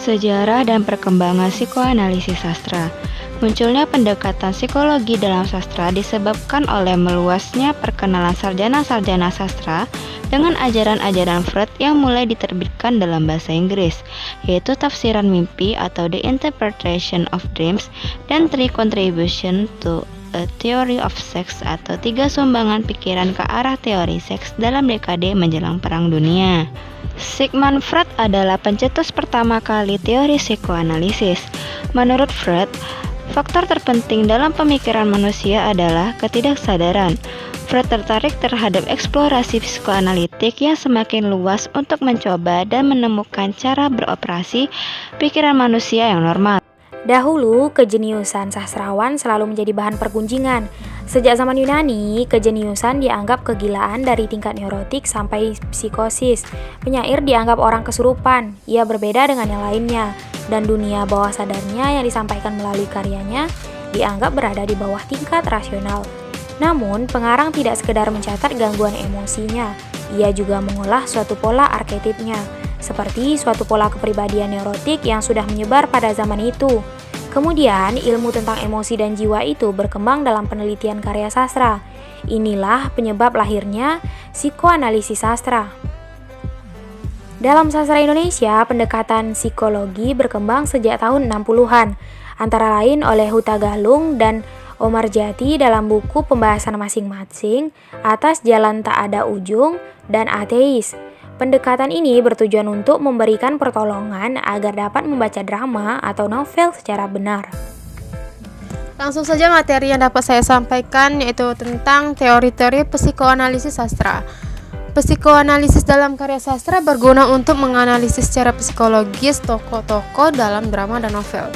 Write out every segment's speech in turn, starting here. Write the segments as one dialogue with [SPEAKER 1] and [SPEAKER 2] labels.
[SPEAKER 1] Sejarah dan perkembangan psikoanalisis sastra. Munculnya pendekatan psikologi dalam sastra disebabkan oleh meluasnya perkenalan sarjana-sarjana sastra dengan ajaran-ajaran Freud yang mulai diterbitkan dalam bahasa Inggris, yaitu Tafsiran Mimpi atau The Interpretation of Dreams dan Three Contributions to a Theory of Sex atau 3 sumbangan pikiran ke arah teori seks dalam dekade menjelang Perang Dunia. Sigmund Freud adalah pencetus pertama kali teori psikoanalisis. Menurut Freud, faktor terpenting dalam pemikiran manusia adalah ketidaksadaran. Freud tertarik terhadap eksplorasi psikoanalitik yang semakin luas untuk mencoba dan menemukan cara beroperasi pikiran manusia yang normal.
[SPEAKER 2] Dahulu, kejeniusan sastrawan selalu menjadi bahan pergunjingan. Sejak zaman Yunani, kejeniusan dianggap kegilaan dari tingkat neurotik sampai psikosis. Penyair dianggap orang kesurupan, ia berbeda dengan yang lainnya, dan dunia bawah sadarnya yang disampaikan melalui karyanya dianggap berada di bawah tingkat rasional. Namun, pengarang tidak sekedar mencatat gangguan emosinya, ia juga mengolah suatu pola arketipnya, seperti suatu pola kepribadian neurotik yang sudah menyebar pada zaman itu. Kemudian, ilmu tentang emosi dan jiwa itu berkembang dalam penelitian karya sastra. Inilah penyebab lahirnya psikoanalisis sastra. Dalam sastra Indonesia, pendekatan psikologi berkembang sejak tahun 60-an, antara lain oleh Huta Galung dan Omar Jati dalam buku pembahasan masing-masing Atas Jalan Tak Ada Ujung dan Ateis. Pendekatan ini bertujuan untuk memberikan pertolongan agar dapat membaca drama atau novel secara benar.
[SPEAKER 3] Langsung saja materi yang dapat saya sampaikan yaitu tentang teori-teori psikoanalisis sastra. Psikoanalisis dalam karya sastra berguna untuk menganalisis secara psikologis tokoh-tokoh dalam drama dan novel.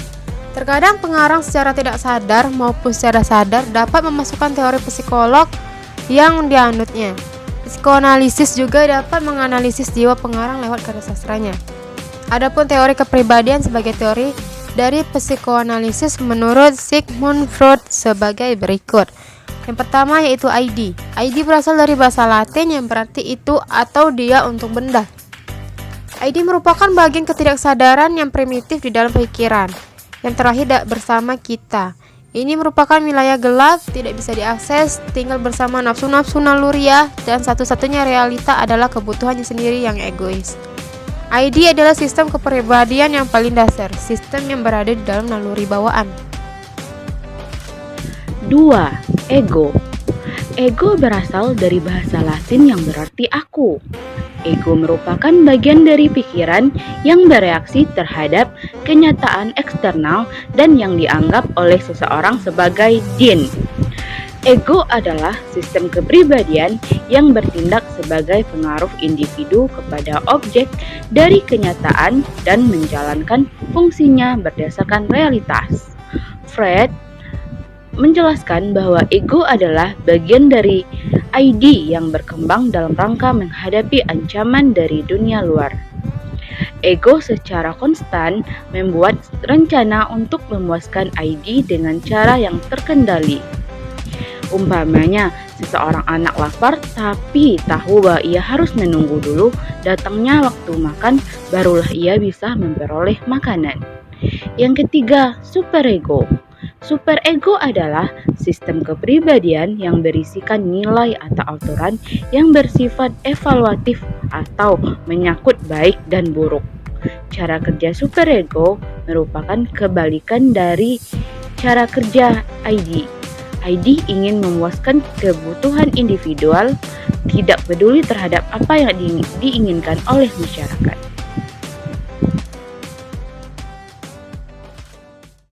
[SPEAKER 3] Terkadang pengarang secara tidak sadar maupun secara sadar dapat memasukkan teori psikolog yang dianutnya. Psikoanalisis juga dapat menganalisis jiwa pengarang lewat karya sastranya. Adapun teori kepribadian sebagai teori dari psikoanalisis menurut Sigmund Freud sebagai berikut. Yang pertama yaitu ID. ID berasal dari bahasa Latin yang berarti itu atau dia untuk benda. ID merupakan bagian ketidaksadaran yang primitif di dalam pikiran. Yang terakhir bersama kita. Ini merupakan wilayah gelap, tidak bisa diakses, tinggal bersama nafsu-nafsu naluriah, dan satu-satunya realita adalah kebutuhannya sendiri yang egois. ID adalah sistem kepribadian yang paling dasar, sistem yang berada di dalam naluri bawaan.
[SPEAKER 4] 2. Ego. Ego berasal dari bahasa Latin yang berarti aku. Ego merupakan bagian dari pikiran yang bereaksi terhadap kenyataan eksternal dan yang dianggap oleh seseorang sebagai jin. Ego adalah sistem kepribadian yang bertindak sebagai pengaruh individu kepada objek dari kenyataan dan menjalankan fungsinya berdasarkan realitas. Freud menjelaskan bahwa ego adalah bagian dari ID yang berkembang dalam rangka menghadapi ancaman dari dunia luar. Ego secara konstan membuat rencana untuk memuaskan ID dengan cara yang terkendali. Umpamanya, seseorang anak lapar tapi tahu bahwa ia harus menunggu dulu datangnya waktu makan, barulah ia bisa memperoleh makanan. Yang ketiga, superego. Superego adalah sistem kepribadian yang berisikan nilai atau aturan yang bersifat evaluatif atau menyangkut baik dan buruk. Cara kerja superego merupakan kebalikan dari cara kerja ID. ID ingin memuaskan kebutuhan individual, tidak peduli terhadap apa yang diinginkan oleh masyarakat.